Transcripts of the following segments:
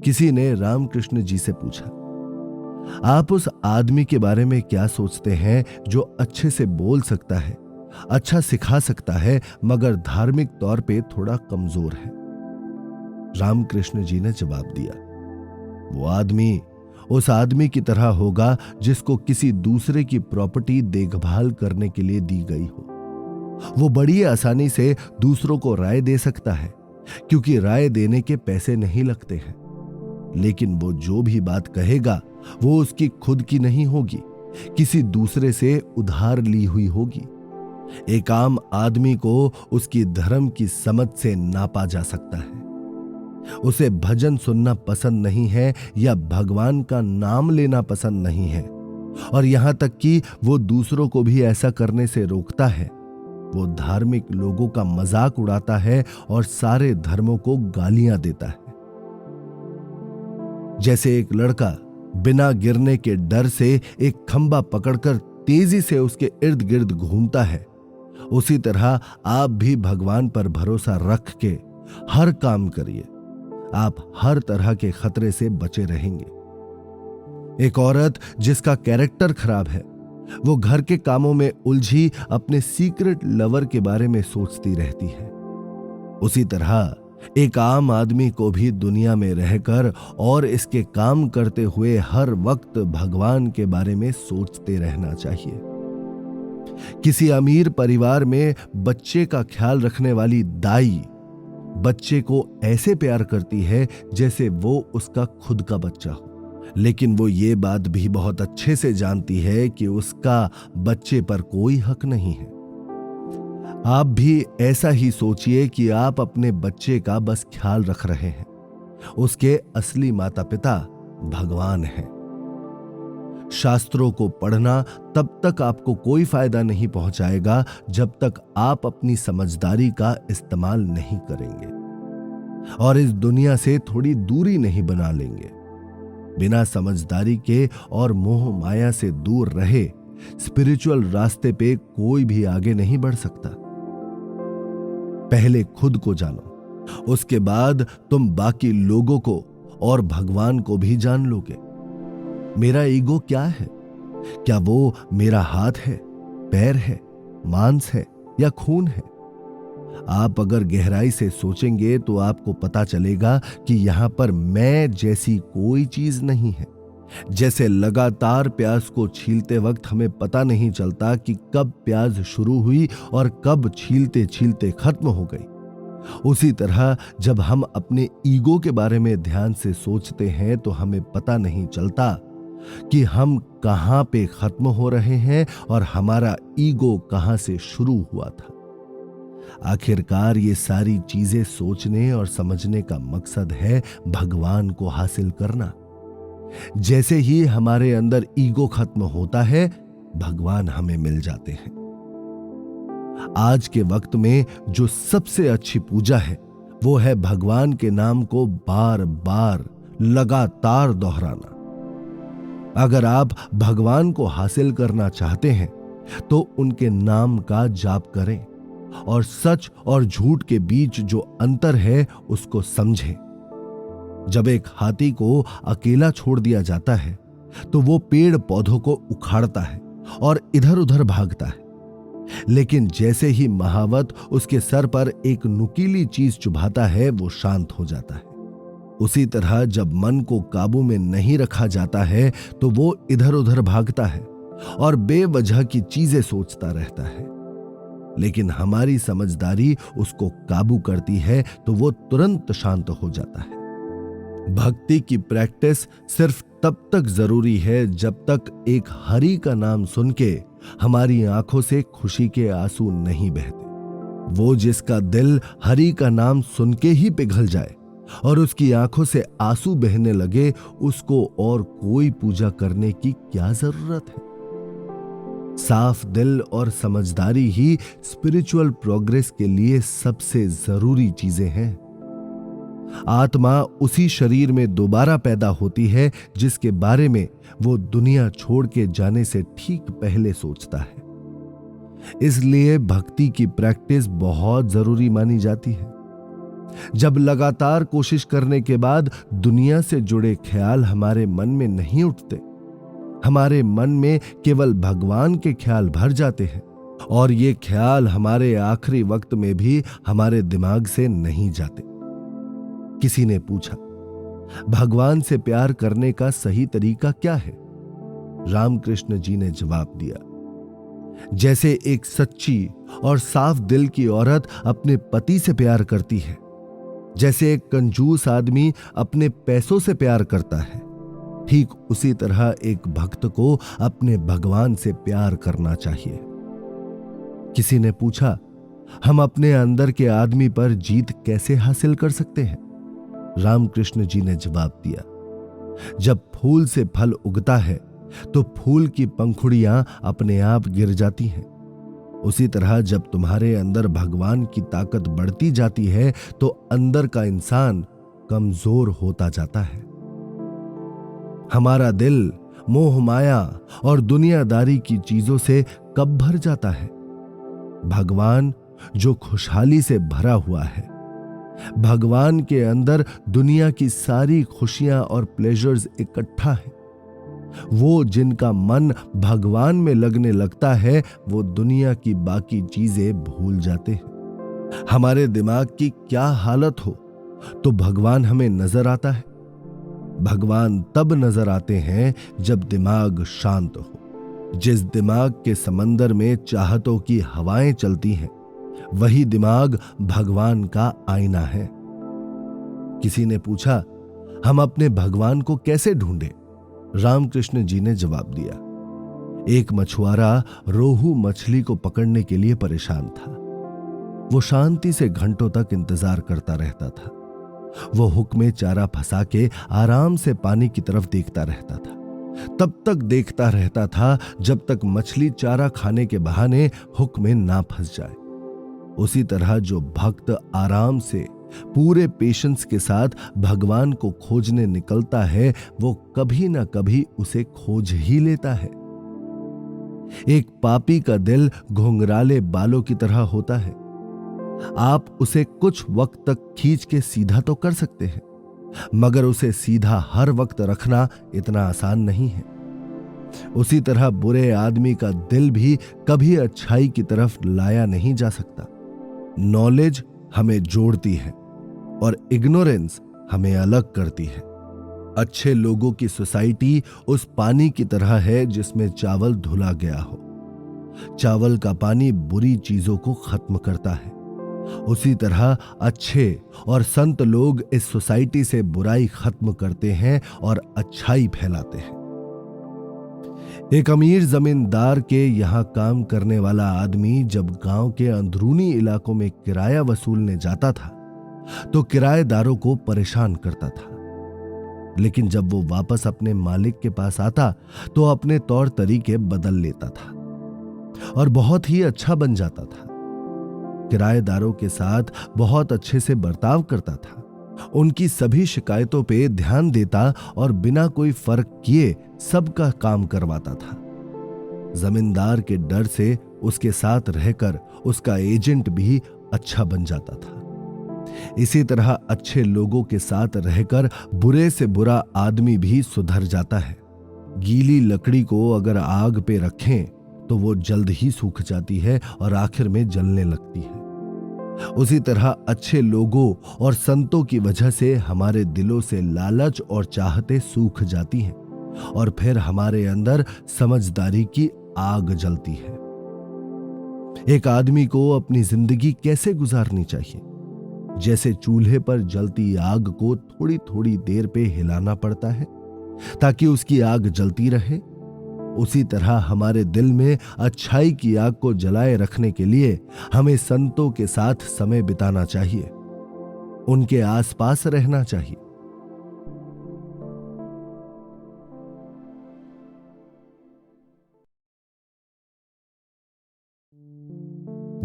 किसी ने रामकृष्ण जी से पूछा, आप उस आदमी के बारे में क्या सोचते हैं जो अच्छे से बोल सकता है, अच्छा सिखा सकता है, मगर धार्मिक तौर पे थोड़ा कमजोर है? रामकृष्ण जी ने जवाब दिया, वो आदमी उस आदमी की तरह होगा जिसको किसी दूसरे की प्रॉपर्टी देखभाल करने के लिए दी गई हो। वो बड़ी आसानी से दूसरों को राय दे सकता है, क्योंकि राय देने के पैसे नहीं लगते हैं। लेकिन वो जो भी बात कहेगा वो उसकी खुद की नहीं होगी, किसी दूसरे से उधार ली हुई होगी। एक आम आदमी को उसकी धर्म की समझ से नापा जा सकता है। उसे भजन सुनना पसंद नहीं है या भगवान का नाम लेना पसंद नहीं है, और यहां तक कि वो दूसरों को भी ऐसा करने से रोकता है। वो धार्मिक लोगों का मजाक उड़ाता है और सारे धर्मों को गालियां देता है। जैसे एक लड़का बिना गिरने के डर से एक खंबा पकड़कर तेजी से उसके इर्द गिर्द घूमता है, उसी तरह आप भी भगवान पर भरोसा रख के हर काम करिए। आप हर तरह के खतरे से बचे रहेंगे। एक औरत जिसका कैरेक्टर खराब है, वो घर के कामों में उलझी अपने सीक्रेट लवर के बारे में सोचती रहती है। उसी तरह एक आम आदमी को भी दुनिया में रहकर और इसके काम करते हुए हर वक्त भगवान के बारे में सोचते रहना चाहिए। किसी अमीर परिवार में बच्चे का ख्याल रखने वाली दाई बच्चे को ऐसे प्यार करती है जैसे वो उसका खुद का बच्चा हो, लेकिन वो ये बात भी बहुत अच्छे से जानती है कि उसका बच्चे पर कोई हक नहीं है। आप भी ऐसा ही सोचिए कि आप अपने बच्चे का बस ख्याल रख रहे हैं। उसके असली माता पिता भगवान हैं। शास्त्रों को पढ़ना तब तक आपको कोई फायदा नहीं पहुंचाएगा जब तक आप अपनी समझदारी का इस्तेमाल नहीं करेंगे और इस दुनिया से थोड़ी दूरी नहीं बना लेंगे। बिना समझदारी के और मोह माया से दूर रहे स्पिरिचुअल रास्ते पे कोई भी आगे नहीं बढ़ सकता। पहले खुद को जानो, उसके बाद तुम बाकी लोगों को और भगवान को भी जान लोगे। मेरा ईगो क्या है? क्या वो मेरा हाथ है, पैर है, मांस है या खून है? आप अगर गहराई से सोचेंगे तो आपको पता चलेगा कि यहां पर मैं जैसी कोई चीज नहीं है। जैसे लगातार प्याज को छीलते वक्त हमें पता नहीं चलता कि कब प्याज शुरू हुई और कब छीलते छीलते खत्म हो गई, उसी तरह जब हम अपने ईगो के बारे में ध्यान से सोचते हैं तो हमें पता नहीं चलता कि हम कहां पे खत्म हो रहे हैं और हमारा ईगो कहां से शुरू हुआ था। आखिरकार ये सारी चीजें सोचने और समझने का मकसद है भगवान को हासिल करना। जैसे ही हमारे अंदर ईगो खत्म होता है, भगवान हमें मिल जाते हैं। आज के वक्त में जो सबसे अच्छी पूजा है वो है भगवान के नाम को बार बार लगातार दोहराना। अगर आप भगवान को हासिल करना चाहते हैं तो उनके नाम का जाप करें और सच और झूठ के बीच जो अंतर है उसको समझें। जब एक हाथी को अकेला छोड़ दिया जाता है तो वो पेड़ पौधों को उखाड़ता है और इधर उधर भागता है, लेकिन जैसे ही महावत उसके सर पर एक नुकीली चीज चुभाता है वो शांत हो जाता है। उसी तरह जब मन को काबू में नहीं रखा जाता है तो वो इधर उधर भागता है और बेवजह की चीजें सोचता रहता है, लेकिन हमारी समझदारी उसको काबू करती है तो वो तुरंत शांत हो जाता है। भक्ति की प्रैक्टिस सिर्फ तब तक जरूरी है जब तक एक हरि का नाम सुन के हमारी आंखों से खुशी के आंसू नहीं बहते। वो जिसका दिल हरि का नाम सुन के ही पिघल जाए और उसकी आंखों से आंसू बहने लगे, उसको और कोई पूजा करने की क्या जरूरत है? साफ दिल और समझदारी ही स्पिरिचुअल प्रोग्रेस के लिए सबसे जरूरी चीजें हैं। आत्मा उसी शरीर में दोबारा पैदा होती है जिसके बारे में वो दुनिया छोड़ के जाने से ठीक पहले सोचता है। इसलिए भक्ति की प्रैक्टिस बहुत जरूरी मानी जाती है। जब लगातार कोशिश करने के बाद दुनिया से जुड़े ख्याल हमारे मन में नहीं उठते, हमारे मन में केवल भगवान के ख्याल भर जाते हैं और ये ख्याल हमारे आखिरी वक्त में भी हमारे दिमाग से नहीं जाते। किसी ने पूछा, भगवान से प्यार करने का सही तरीका क्या है? रामकृष्ण जी ने जवाब दिया, जैसे एक सच्ची और साफ दिल की औरत अपने पति से प्यार करती है, जैसे एक कंजूस आदमी अपने पैसों से प्यार करता है, ठीक उसी तरह एक भक्त को अपने भगवान से प्यार करना चाहिए। किसी ने पूछा, हम अपने अंदर के आदमी पर जीत कैसे हासिल कर सकते हैं? रामकृष्ण जी ने जवाब दिया, जब फूल से फल उगता है तो फूल की पंखुड़ियां अपने आप गिर जाती हैं। उसी तरह जब तुम्हारे अंदर भगवान की ताकत बढ़ती जाती है तो अंदर का इंसान कमजोर होता जाता है। हमारा दिल मोह माया और दुनियादारी की चीजों से कब भर जाता है? भगवान जो खुशहाली से भरा हुआ है, भगवान के अंदर दुनिया की सारी खुशियां और प्लेजर्स इकट्ठा है। वो जिनका मन भगवान में लगने लगता है वो दुनिया की बाकी चीजें भूल जाते हैं। हमारे दिमाग की क्या हालत हो तो भगवान हमें नजर आता है। भगवान तब नजर आते हैं जब दिमाग शांत हो। जिस दिमाग के समंदर में चाहतों की हवाएं चलती हैं, वही दिमाग भगवान का आईना है। किसी ने पूछा, हम अपने भगवान को कैसे ढूंढें? रामकृष्ण जी ने जवाब दिया, एक मछुआरा रोहू मछली को पकड़ने के लिए परेशान था। वो शांति से घंटों तक इंतजार करता रहता था। वो हुक में चारा फंसा के आराम से पानी की तरफ देखता रहता था। तब तक देखता रहता था जब तक मछली चारा खाने के बहाने हुक में ना फंस जाए। उसी तरह जो भक्त आराम से पूरे पेशेंस के साथ भगवान को खोजने निकलता है वो कभी ना कभी उसे खोज ही लेता है। एक पापी का दिल घुंघराले बालों की तरह होता है। आप उसे कुछ वक्त तक खींच के सीधा तो कर सकते हैं, मगर उसे सीधा हर वक्त रखना इतना आसान नहीं है। उसी तरह बुरे आदमी का दिल भी कभी अच्छाई की तरफ लाया नहीं जा सकता। नॉलेज हमें जोड़ती है और इग्नोरेंस हमें अलग करती है। अच्छे लोगों की सोसाइटी उस पानी की तरह है जिसमें चावल धुला गया हो। चावल का पानी बुरी चीजों को खत्म करता है। उसी तरह अच्छे और संत लोग इस सोसाइटी से बुराई खत्म करते हैं और अच्छाई फैलाते हैं। एक अमीर जमींदार के यहां काम करने वाला आदमी जब गांव के अंदरूनी इलाकों में किराया वसूलने जाता था तो किराएदारों को परेशान करता था, लेकिन जब वो वापस अपने मालिक के पास आता तो अपने तौर तरीके बदल लेता था और बहुत ही अच्छा बन जाता था। किराएदारों के साथ बहुत अच्छे से बर्ताव करता था, उनकी सभी शिकायतों पे ध्यान देता और बिना कोई फर्क किए सबका काम करवाता था। जमींदार के डर से उसके साथ रहकर उसका एजेंट भी अच्छा बन जाता था। इसी तरह अच्छे लोगों के साथ रहकर बुरे से बुरा आदमी भी सुधर जाता है। गीली लकड़ी को अगर आग पे रखें तो वो जल्द ही सूख जाती है और आखिर में जलने लगती है। उसी तरह अच्छे लोगों और संतों की वजह से हमारे दिलों से लालच और चाहतें सूख जाती हैं और फिर हमारे अंदर समझदारी की आग जलती है। एक आदमी को अपनी जिंदगी कैसे गुजारनी चाहिए? जैसे चूल्हे पर जलती आग को थोड़ी थोड़ी देर पे हिलाना पड़ता है ताकि उसकी आग जलती रहे, उसी तरह हमारे दिल में अच्छाई की आग को जलाए रखने के लिए हमें संतों के साथ समय बिताना चाहिए, उनके आसपास रहना चाहिए।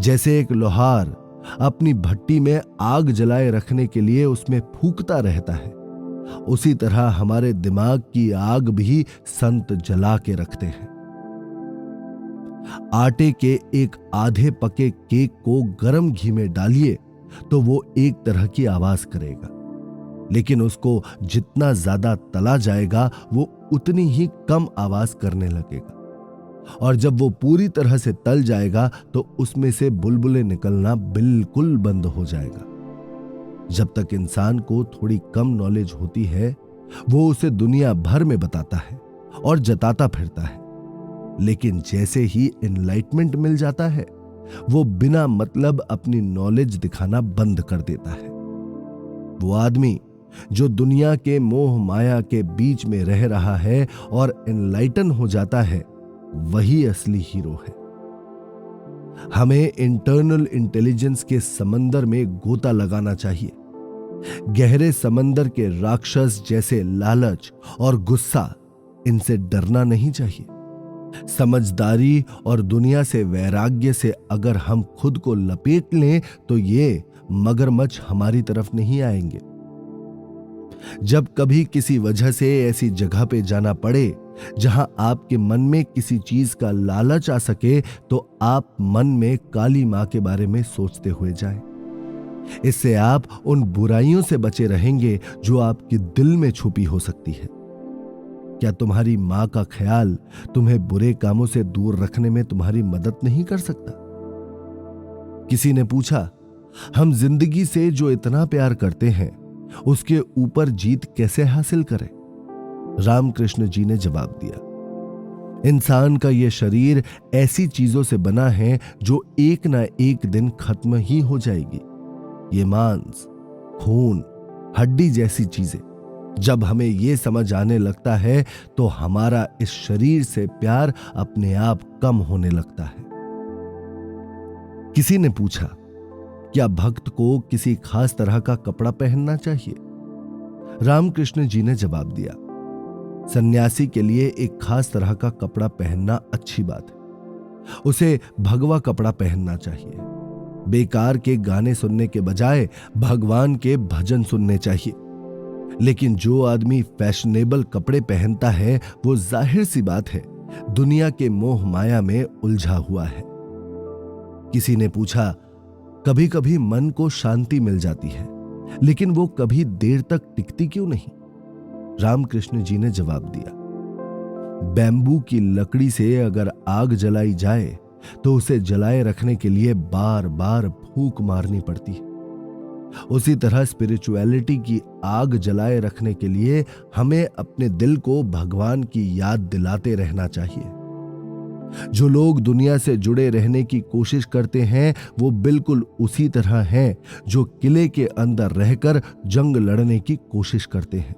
जैसे एक लोहार अपनी भट्टी में आग जलाए रखने के लिए उसमें फूंकता रहता है, उसी तरह हमारे दिमाग की आग भी संत जला के रखते हैं। आटे के एक आधे पके केक को गर्म घी में डालिए तो वो एक तरह की आवाज करेगा, लेकिन उसको जितना ज्यादा तला जाएगा वो उतनी ही कम आवाज करने लगेगा, और जब वो पूरी तरह से तल जाएगा तो उसमें से बुलबुलें निकलना बिल्कुल बंद हो जाएगा। जब तक इंसान को थोड़ी कम नॉलेज होती है वो उसे दुनिया भर में बताता है और जताता फिरता है, लेकिन जैसे ही एनलाइटमेंट मिल जाता है वो बिना मतलब अपनी नॉलेज दिखाना बंद कर देता है। वो आदमी जो दुनिया के मोह माया के बीच में रह रहा है और एनलाइटन हो जाता है वही असली हीरो है। हमें इंटरनल इंटेलिजेंस के समंदर में गोता लगाना चाहिए। गहरे समंदर के राक्षस जैसे लालच और गुस्सा, इनसे डरना नहीं चाहिए। समझदारी और दुनिया से वैराग्य से अगर हम खुद को लपेट लें तो ये मगरमच्छ हमारी तरफ नहीं आएंगे। जब कभी किसी वजह से ऐसी जगह पे जाना पड़े जहां आपके मन में किसी चीज का लालच आ सके तो आप मन में काली मां के बारे में सोचते हुए जाएं। इससे आप उन बुराइयों से बचे रहेंगे जो आपके दिल में छुपी हो सकती है। क्या तुम्हारी मां का ख्याल तुम्हें बुरे कामों से दूर रखने में तुम्हारी मदद नहीं कर सकता? किसी ने पूछा, हम जिंदगी से जो इतना प्यार करते हैं उसके ऊपर जीत कैसे हासिल करें? रामकृष्ण जी ने जवाब दिया, इंसान का यह शरीर ऐसी चीजों से बना है जो एक ना एक दिन खत्म ही हो जाएगी। ये मांस, खून, हड्डी जैसी चीजें, जब हमें यह समझ आने लगता है तो हमारा इस शरीर से प्यार अपने आप कम होने लगता है। किसी ने पूछा, क्या भक्त को किसी खास तरह का कपड़ा पहनना चाहिए? रामकृष्ण जी ने जवाब दिया, सन्यासी के लिए एक खास तरह का कपड़ा पहनना अच्छी बात है। उसे भगवा कपड़ा पहनना चाहिए। बेकार के गाने सुनने के बजाय भगवान के भजन सुनने चाहिए। लेकिन जो आदमी फैशनेबल कपड़े पहनता है वो जाहिर सी बात है दुनिया के मोह माया में उलझा हुआ है। किसी ने पूछा, कभी कभी मन को शांति मिल जाती है लेकिन वो कभी देर तक टिकती क्यों नहीं? रामकृष्ण जी ने जवाब दिया, बैम्बू की लकड़ी से अगर आग जलाई जाए तो उसे जलाए रखने के लिए बार बार फूंक मारनी पड़ती है। उसी तरह स्पिरिचुअलिटी की आग जलाए रखने के लिए हमें अपने दिल को भगवान की याद दिलाते रहना चाहिए। जो लोग दुनिया से जुड़े रहने की कोशिश करते हैं वो बिल्कुल उसी तरह हैं जो किले के अंदर रहकर जंग लड़ने की कोशिश करते हैं।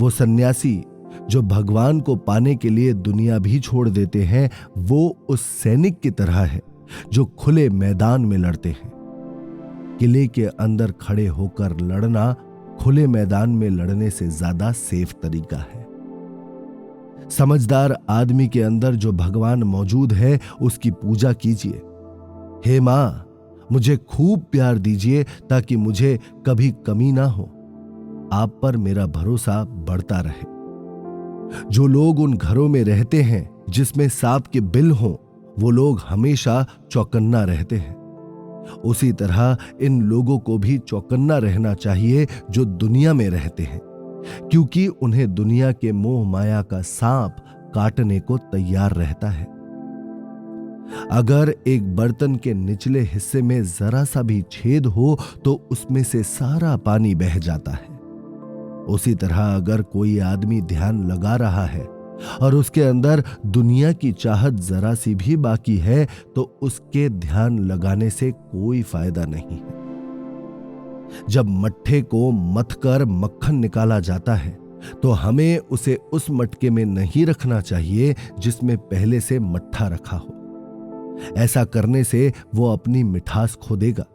वो सन्यासी जो भगवान को पाने के लिए दुनिया भी छोड़ देते हैं वो उस सैनिक की तरह है जो खुले मैदान में लड़ते हैं। किले के अंदर खड़े होकर लड़ना खुले मैदान में लड़ने से ज्यादा सेफ तरीका है। समझदार आदमी के अंदर जो भगवान मौजूद है उसकी पूजा कीजिए। हे मां, मुझे खूब प्यार दीजिए ताकि मुझे कभी कमी ना हो। आप पर मेरा भरोसा बढ़ता रहे। जो लोग उन घरों में रहते हैं जिसमें सांप के बिल हों वो लोग हमेशा चौकन्ना रहते हैं। उसी तरह इन लोगों को भी चौकन्ना रहना चाहिए जो दुनिया में रहते हैं, क्योंकि उन्हें दुनिया के मोह माया का सांप काटने को तैयार रहता है। अगर एक बर्तन के निचले हिस्से में जरा सा भी छेद हो तो उसमें से सारा पानी बह जाता है। उसी तरह अगर कोई आदमी ध्यान लगा रहा है और उसके अंदर दुनिया की चाहत जरा सी भी बाकी है तो उसके ध्यान लगाने से कोई फायदा नहीं है। जब मट्ठे को मथकर मक्खन निकाला जाता है तो हमें उसे उस मटके में नहीं रखना चाहिए जिसमें पहले से मट्ठा रखा हो। ऐसा करने से वो अपनी मिठास खो देगा।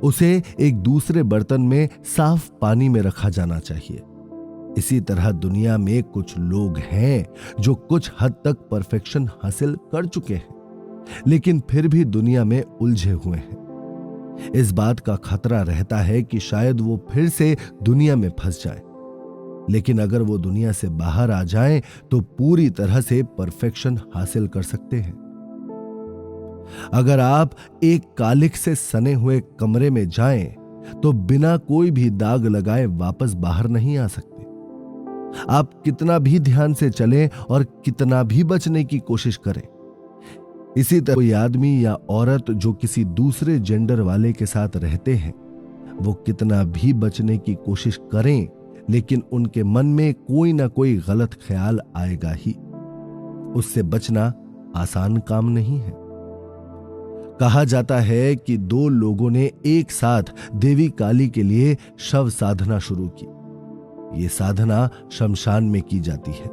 उसे एक दूसरे बर्तन में साफ पानी में रखा जाना चाहिए। इसी तरह दुनिया में कुछ लोग हैं जो कुछ हद तक परफेक्शन हासिल कर चुके हैं लेकिन फिर भी दुनिया में उलझे हुए हैं। इस बात का खतरा रहता है कि शायद वो फिर से दुनिया में फंस जाए, लेकिन अगर वो दुनिया से बाहर आ जाएं तो पूरी तरह से परफेक्शन हासिल कर सकते हैं। अगर आप एक कालिख से सने हुए कमरे में जाएं तो बिना कोई भी दाग लगाए वापस बाहर नहीं आ सकते। आप कितना भी ध्यान से चलें और कितना भी बचने की कोशिश करें, इसी तरह कोई आदमी या औरत जो किसी दूसरे जेंडर वाले के साथ रहते हैं, वो कितना भी बचने की कोशिश करें, लेकिन उनके मन में कोई ना कोई गलत ख्याल आएगा ही। उससे बचना आसान काम नहीं है। कहा जाता है कि दो लोगों ने एक साथ देवी काली के लिए शव साधना शुरू की। ये साधना शमशान में की जाती है।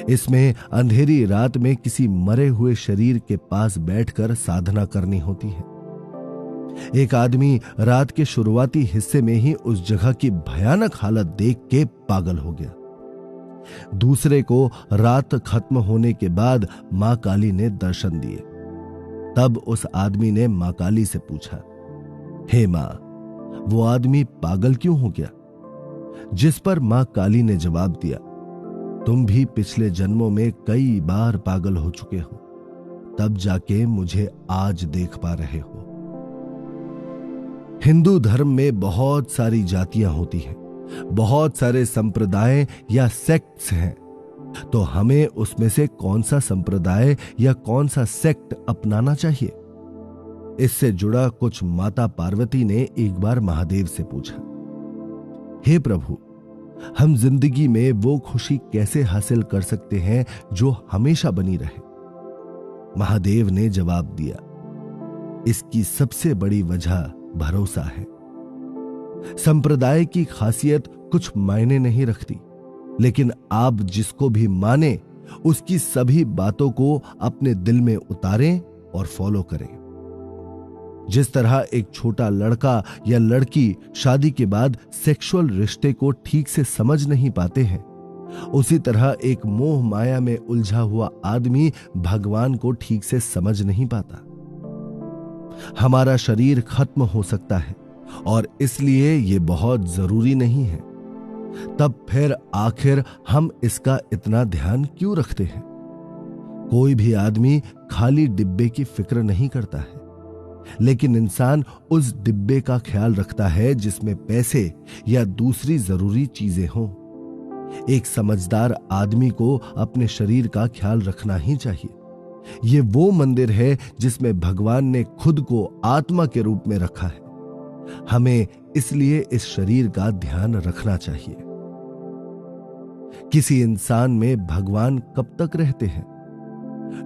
इसमें अंधेरी रात में किसी मरे हुए शरीर के पास बैठकर साधना करनी होती है। एक आदमी रात के शुरुआती हिस्से में ही उस जगह की भयानक हालत देख के पागल हो गया। दूसरे को रात खत्म होने के बाद मां काली ने दर्शन दिए। तब उस आदमी ने मां काली से पूछा, हे मां, वो आदमी पागल क्यों हो गया? जिस पर मां काली ने जवाब दिया, तुम भी पिछले जन्मों में कई बार पागल हो चुके हो, तब जाके मुझे आज देख पा रहे हो। हिंदू धर्म में बहुत सारी जातियां होती हैं, बहुत सारे संप्रदाय या सेक्ट्स हैं, तो हमें उसमें से कौन सा संप्रदाय या कौन सा सेक्ट अपनाना चाहिए? इससे जुड़ा कुछ माता पार्वती ने एक बार महादेव से पूछा, हे प्रभु, हम जिंदगी में वो खुशी कैसे हासिल कर सकते हैं जो हमेशा बनी रहे? महादेव ने जवाब दिया, इसकी सबसे बड़ी वजह भरोसा है। संप्रदाय की खासियत कुछ मायने नहीं रखती, लेकिन आप जिसको भी माने उसकी सभी बातों को अपने दिल में उतारें और फॉलो करें। जिस तरह एक छोटा लड़का या लड़की शादी के बाद सेक्सुअल रिश्ते को ठीक से समझ नहीं पाते हैं, उसी तरह एक मोह माया में उलझा हुआ आदमी भगवान को ठीक से समझ नहीं पाता। हमारा शरीर खत्म हो सकता है और इसलिए यह बहुत जरूरी नहीं है। तब फिर आखिर हम इसका इतना ध्यान क्यों रखते हैं? कोई भी आदमी खाली डिब्बे की फिक्र नहीं करता है, लेकिन इंसान उस डिब्बे का ख्याल रखता है जिसमें पैसे या दूसरी जरूरी चीजें हों। एक समझदार आदमी को अपने शरीर का ख्याल रखना ही चाहिए। ये वो मंदिर है जिसमें भगवान ने खुद को आत्मा के रूप में रखा है। हमें इसलिए इस शरीर का ध्यान रखना चाहिए। किसी इंसान में भगवान कब तक रहते हैं?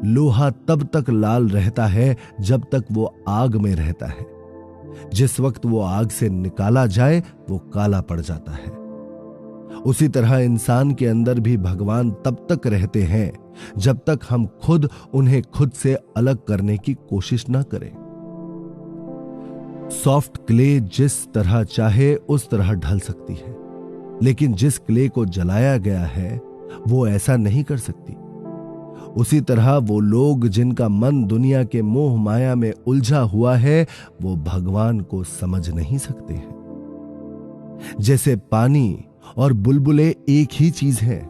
लोहा तब तक लाल रहता है जब तक वो आग में रहता है। जिस वक्त वो आग से निकाला जाए वो काला पड़ जाता है। उसी तरह इंसान के अंदर भी भगवान तब तक रहते हैं जब तक हम खुद उन्हें खुद से अलग करने की कोशिश ना करें। सॉफ्ट क्ले जिस तरह चाहे उस तरह ढल सकती है, लेकिन जिस क्ले को जलाया गया है वो ऐसा नहीं कर सकती। उसी तरह वो लोग जिनका मन दुनिया के मोह माया में उलझा हुआ है, वो भगवान को समझ नहीं सकते हैं। जैसे पानी और बुलबुले एक ही चीज है।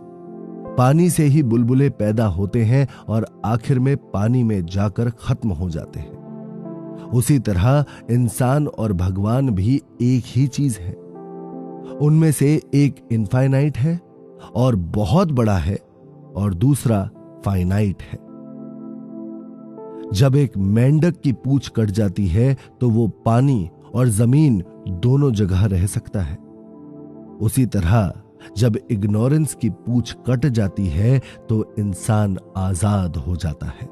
पानी से ही बुलबुले पैदा होते हैं और आखिर में पानी में जाकर खत्म हो जाते हैं। उसी तरह इंसान और भगवान भी एक ही चीज है। उनमें से एक इनफाइनाइट है और बहुत बड़ा है, और दूसरा फाइनाइट है। जब एक मेंढक की पूंछ कट जाती है तो वो पानी और जमीन दोनों जगह रह सकता है। उसी तरह जब इग्नोरेंस की पूंछ कट जाती है तो इंसान आजाद हो जाता है।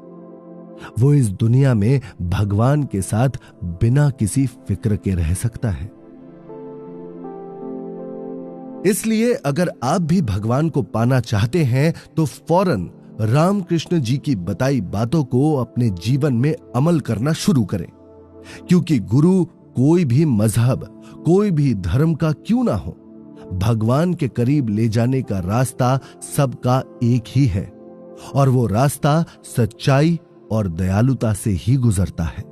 वो इस दुनिया में भगवान के साथ बिना किसी फिक्र के रह सकता है। इसलिए अगर आप भी भगवान को पाना चाहते हैं तो फौरन रामकृष्ण जी की बताई बातों को अपने जीवन में अमल करना शुरू करें, क्योंकि गुरु कोई भी मजहब, कोई भी धर्म का क्यों ना हो, भगवान के करीब ले जाने का रास्ता सबका एक ही है, और वो रास्ता सच्चाई और दयालुता से ही गुजरता है।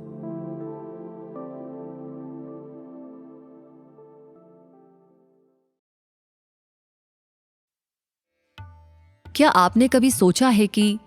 क्या आपने कभी सोचा है कि